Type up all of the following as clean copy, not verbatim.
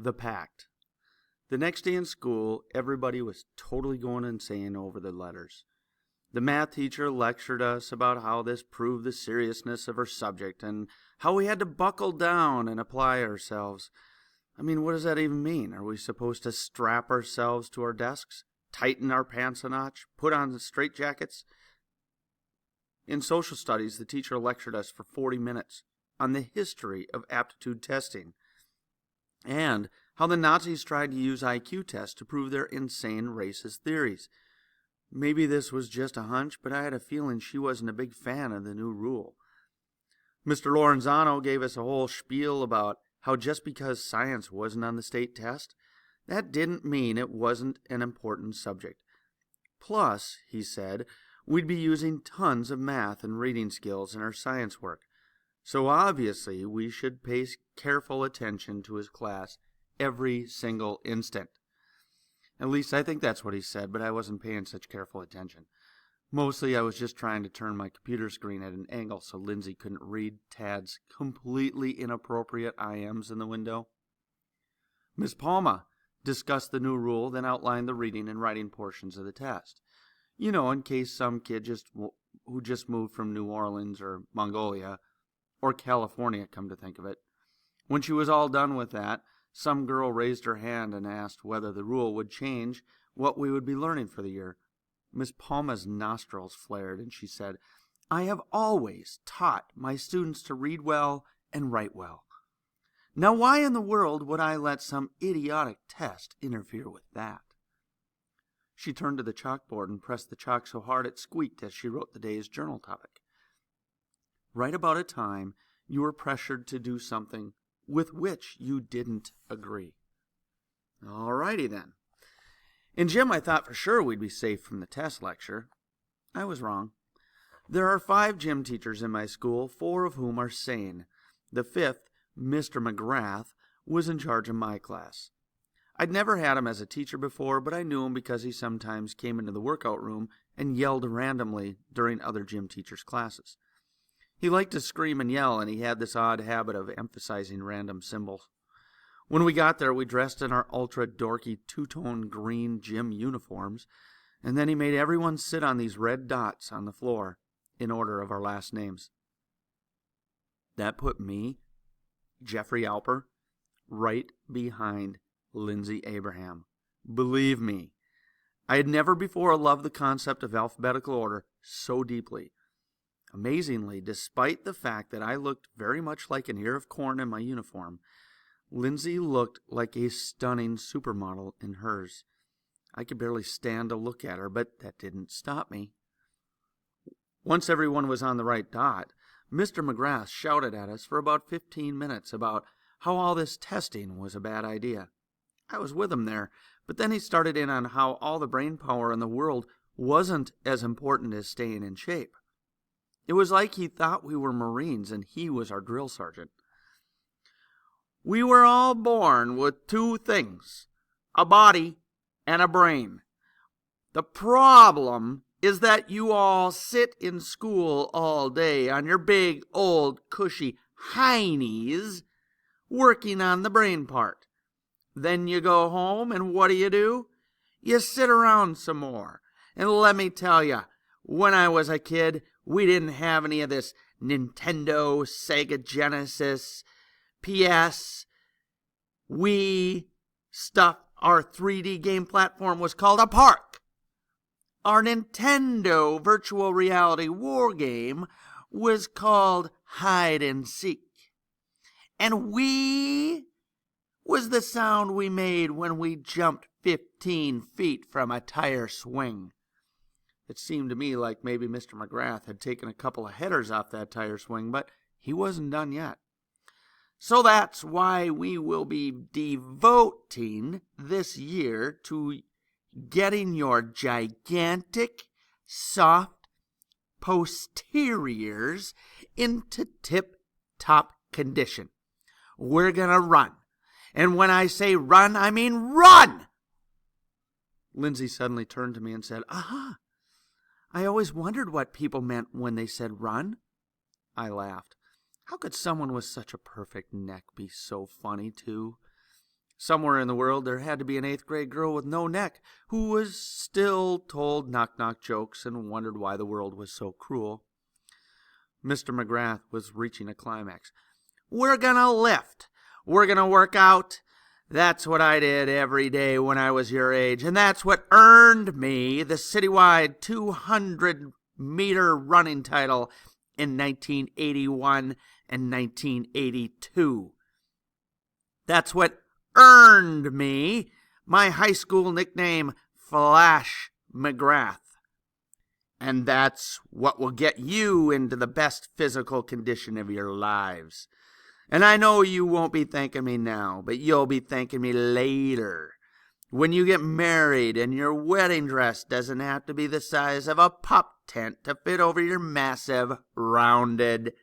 The Pact. The next day in school, everybody was totally going insane over the letters. The math teacher lectured us about how this proved the seriousness of our subject and how we had to buckle down and apply ourselves. I mean, what does that even mean? Are we supposed to strap ourselves to our desks, tighten our pants a notch, put on straitjackets? In social studies, the teacher lectured us for 40 minutes on the history of aptitude testing and how the Nazis tried to use IQ tests to prove their insane racist theories. Maybe this was just a hunch, but I had a feeling she wasn't a big fan of the new rule. Mr. Lorenzano gave us a whole spiel about how just because science wasn't on the state test, that didn't mean it wasn't an important subject. Plus, he said, we'd be using tons of math and reading skills in our science work. So obviously, we should pay careful attention to his class every single instant. At least I think that's what he said, but I wasn't paying such careful attention. Mostly I was just trying to turn my computer screen at an angle so Lindsay couldn't read Tad's completely inappropriate IMs in the window. Miss Palma discussed the new rule, then outlined the reading and writing portions of the test. You know, in case some kid who just moved from New Orleans or Mongolia or California, come to think of it. When she was all done with that, some girl raised her hand and asked whether the rule would change what we would be learning for the year. Miss Palma's nostrils flared, and she said, I have always taught my students to read well and write well. Now why in the world would I let some idiotic test interfere with that? She turned to the chalkboard and pressed the chalk so hard it squeaked as she wrote the day's journal topic. Write about a time you were pressured to do something with which you didn't agree. All righty then. In gym, I thought for sure we'd be safe from the test lecture. I was wrong. There are 5 gym teachers in my school, 4 of whom are sane. The 5th, Mr. McGrath, was in charge of my class. I'd never had him as a teacher before, but I knew him because he sometimes came into the workout room and yelled randomly during other gym teachers' classes. He liked to scream and yell, and he had this odd habit of emphasizing random symbols. When we got there, we dressed in our ultra-dorky two-tone green gym uniforms, and then he made everyone sit on these red dots on the floor in order of our last names. That put me, Jeffrey Alper, right behind Lindsay Abraham. Believe me, I had never before loved the concept of alphabetical order so deeply. Amazingly, despite the fact that I looked very much like an ear of corn in my uniform, Lindsay looked like a stunning supermodel in hers. I could barely stand to look at her, but that didn't stop me. Once everyone was on the right dot, Mr. McGrath shouted at us for about 15 minutes about how all this testing was a bad idea. I was with him there, but then he started in on how all the brain power in the world wasn't as important as staying in shape. It was like he thought we were Marines and he was our drill sergeant. We were all born with 2 things, a body and a brain. The problem is that you all sit in school all day on your big, old, cushy heinies working on the brain part. Then you go home and what do? You sit around some more. And let me tell you, when I was a kid, we didn't have any of this Nintendo, Sega Genesis, PS, Wii stuff. Our 3D game platform was called a park. Our Nintendo virtual reality war game was called hide and seek. And wee was the sound we made when we jumped 15 feet from a tire swing. It seemed to me like maybe Mr. McGrath had taken a couple of headers off that tire swing, but he wasn't done yet. So that's why we will be devoting this year to getting your gigantic, soft posteriors into tip-top condition. We're going to run. And when I say run, I mean run! Lindsay suddenly turned to me and said, Aha! I always wondered what people meant when they said run. I laughed. How could someone with such a perfect neck be so funny, too? Somewhere in the world there had to be an 8th grade girl with no neck who was still told knock-knock jokes and wondered why the world was so cruel. Mr. McGrath was reaching a climax. "We're gonna lift. We're gonna work out. That's what I did every day when I was your age, and that's what earned me the citywide 200-meter running title in 1981 and 1982. That's what earned me my high school nickname, Flash McGrath. And that's what will get you into the best physical condition of your lives. And I know you won't be thanking me now, but you'll be thanking me later, when you get married and your wedding dress doesn't have to be the size of a pup tent to fit over your massive, rounded."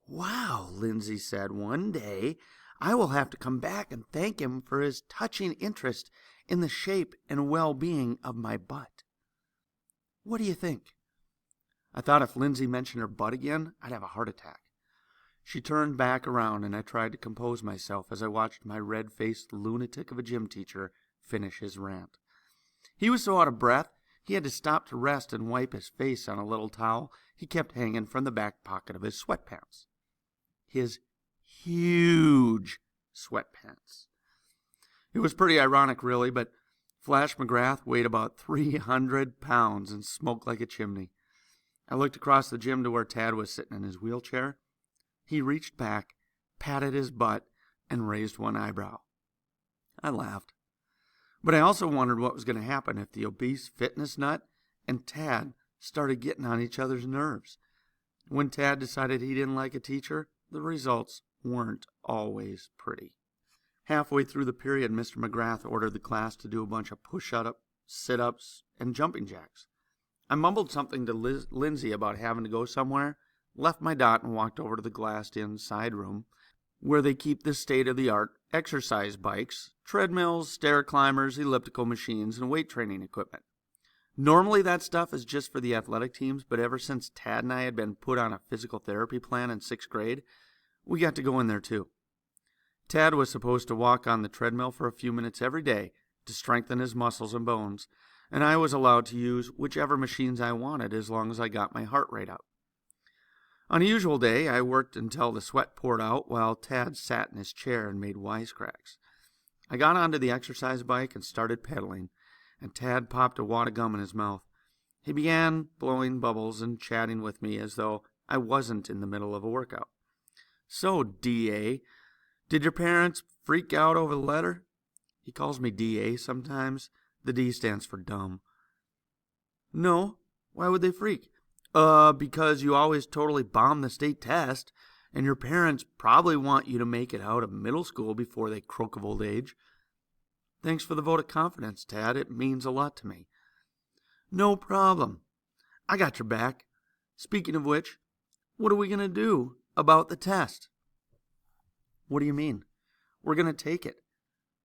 "Wow," Lindsay said, "one day I will have to come back and thank him for his touching interest in the shape and well-being of my butt. What do you think?" I thought if Lindsay mentioned her butt again, I'd have a heart attack. She turned back around, and I tried to compose myself as I watched my red-faced lunatic of a gym teacher finish his rant. He was so out of breath, he had to stop to rest and wipe his face on a little towel he kept hanging from the back pocket of his sweatpants. His huge sweatpants. It was pretty ironic, really, but Flash McGrath weighed about 300 pounds and smoked like a chimney. I looked across the gym to where Tad was sitting in his wheelchair. He reached back, patted his butt, and raised one eyebrow. I laughed. But I also wondered what was going to happen if the obese fitness nut and Tad started getting on each other's nerves. When Tad decided he didn't like a teacher, the results weren't always pretty. Halfway through the period, Mr. McGrath ordered the class to do a bunch of push-ups, sit-ups, and jumping jacks. I mumbled something to Lindsay about having to go somewhere, left my dot, and walked over to the glassed-in side room where they keep the state-of-the-art exercise bikes, treadmills, stair climbers, elliptical machines, and weight training equipment. Normally that stuff is just for the athletic teams, but ever since Tad and I had been put on a physical therapy plan in 6th grade, we got to go in there too. Tad was supposed to walk on the treadmill for a few minutes every day to strengthen his muscles and bones, and I was allowed to use whichever machines I wanted as long as I got my heart rate up. On a usual day, I worked until the sweat poured out while Tad sat in his chair and made wisecracks. I got onto the exercise bike and started pedaling, and Tad popped a wad of gum in his mouth. He began blowing bubbles and chatting with me as though I wasn't in the middle of a workout. "So, D.A., did your parents freak out over the letter?" He calls me D.A. sometimes. The D stands for dumb. "No. Why would they freak?" Because you always totally bomb the state test, and your parents probably want you to make it out of middle school before they croak of old age." "Thanks for the vote of confidence, Tad. It means a lot to me." "No problem. I got your back. Speaking of which, what are we going to do about the test?" "What do you mean?" "We're going to take it.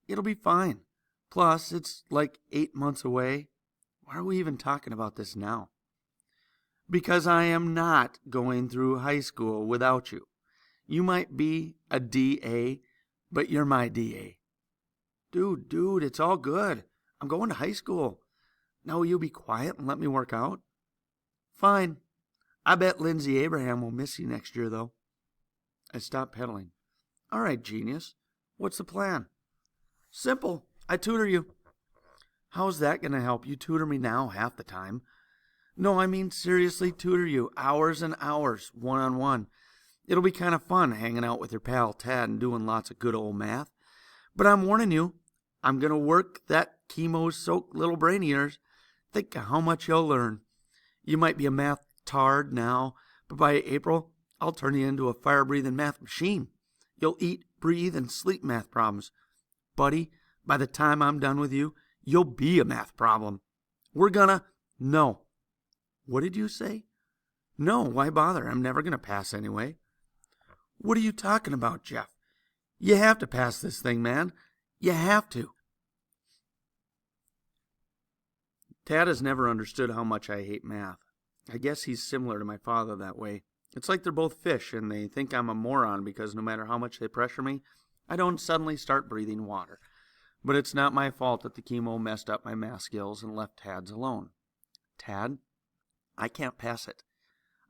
It'll be fine. Plus, it's like 8 months away. Why are we even talking about this now?" "Because I am not going through high school without you. You might be a D.A., but you're my D.A. Dude, it's all good. I'm going to high school. Now will you be quiet and let me work out?" "Fine. I bet Lindsay Abraham will miss you next year, though." I stopped pedaling. "All right, genius. What's the plan?" "Simple. I tutor you." "How's that going to help? You tutor me now half the time." "No, I mean seriously tutor you, hours and hours, one-on-one. It'll be kind of fun hanging out with your pal Tad and doing lots of good old math. But I'm warning you, I'm going to work that chemo-soaked little brain of yours. Think of how much you'll learn. You might be a math tard now, but by April, I'll turn you into a fire-breathing math machine. You'll eat, breathe, and sleep math problems. Buddy, by the time I'm done with you, you'll be a math problem. We're gonna... No. What did you say? No, why bother? I'm never going to pass anyway. What are you talking about, Jeff? You have to pass this thing, man. You have to. Tad has never understood how much I hate math. I guess he's similar to my father that way. It's like they're both fish, and they think I'm a moron because no matter how much they pressure me, I don't suddenly start breathing water. But it's not my fault that the chemo messed up my math skills and left Tad's alone. Tad, I can't pass it.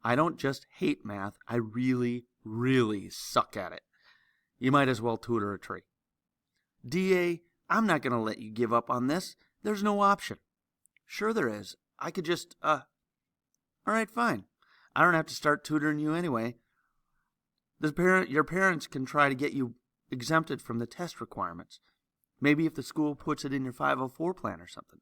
I don't just hate math, I really, really suck at it. You might as well tutor a tree. DA, I'm not going to let you give up on this. There's no option. Sure there is. I could just, All right, fine. I don't have to start tutoring you anyway. Your parents can try to get you exempted from the test requirements. Maybe if the school puts it in your 504 plan or something.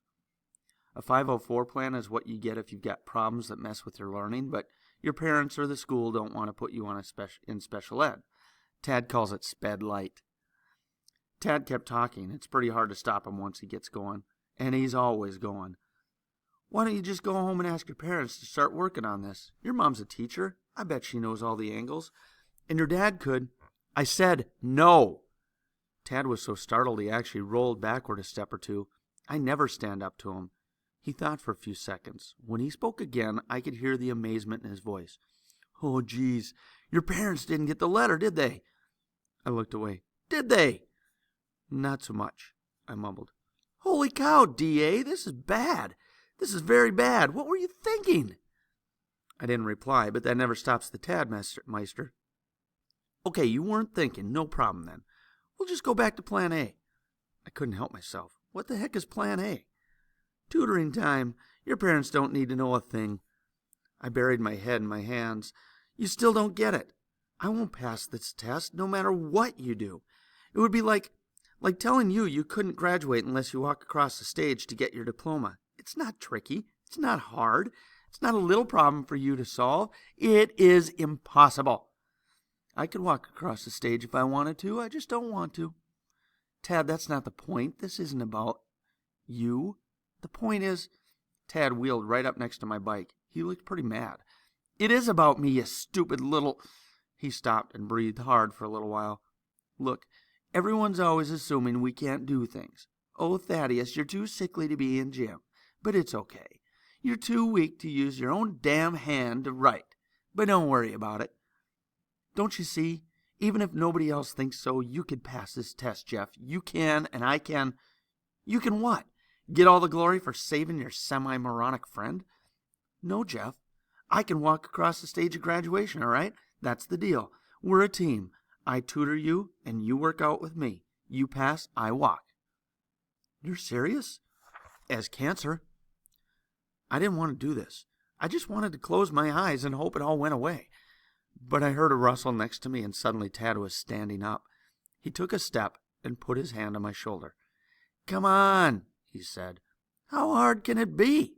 A 504 plan is what you get if you've got problems that mess with your learning, but your parents or the school don't want to put you on in special ed. Tad calls it sped light. Tad kept talking. It's pretty hard to stop him once he gets going, and he's always going. Why don't you just go home and ask your parents to start working on this? Your mom's a teacher. I bet she knows all the angles. And your dad could. I said no. Tad was so startled he actually rolled backward a step or two. I never stand up to him. He thought for a few seconds. When he spoke again, I could hear the amazement in his voice. Oh, geez. Your parents didn't get the letter, did they? I looked away. Did they? Not so much, I mumbled. Holy cow, D.A., this is bad. This is very bad. What were you thinking? I didn't reply, but that never stops the Tad Meister. Okay, you weren't thinking. No problem then. We'll just go back to Plan A. I couldn't help myself. What the heck is Plan A? Tutoring time. Your parents don't need to know a thing. I buried my head in my hands. You still don't get it. I won't pass this test no matter what you do. It would be like telling you couldn't graduate unless you walk across the stage to get your diploma. It's not tricky. It's not hard. It's not a little problem for you to solve. It is impossible. I could walk across the stage if I wanted to. I just don't want to. Tad, that's not the point. This isn't about you. The point is, Tad wheeled right up next to my bike. He looked pretty mad. It is about me, you stupid little... He stopped and breathed hard for a little while. Look, everyone's always assuming we can't do things. Oh, Thaddeus, you're too sickly to be in gym. But it's okay. You're too weak to use your own damn hand to write. But don't worry about it. Don't you see? Even if nobody else thinks so, you could pass this test, Jeff. You can, and I can. You can what? Get all the glory for saving your semi-moronic friend? No, Jeff. I can walk across the stage at graduation, all right? That's the deal. We're a team. I tutor you, and you work out with me. You pass, I walk. You're serious? As cancer. I didn't want to do this. I just wanted to close my eyes and hope it all went away. But I heard a rustle next to me, and suddenly Tad was standing up. He took a step and put his hand on my shoulder. Come on, he said. How hard can it be?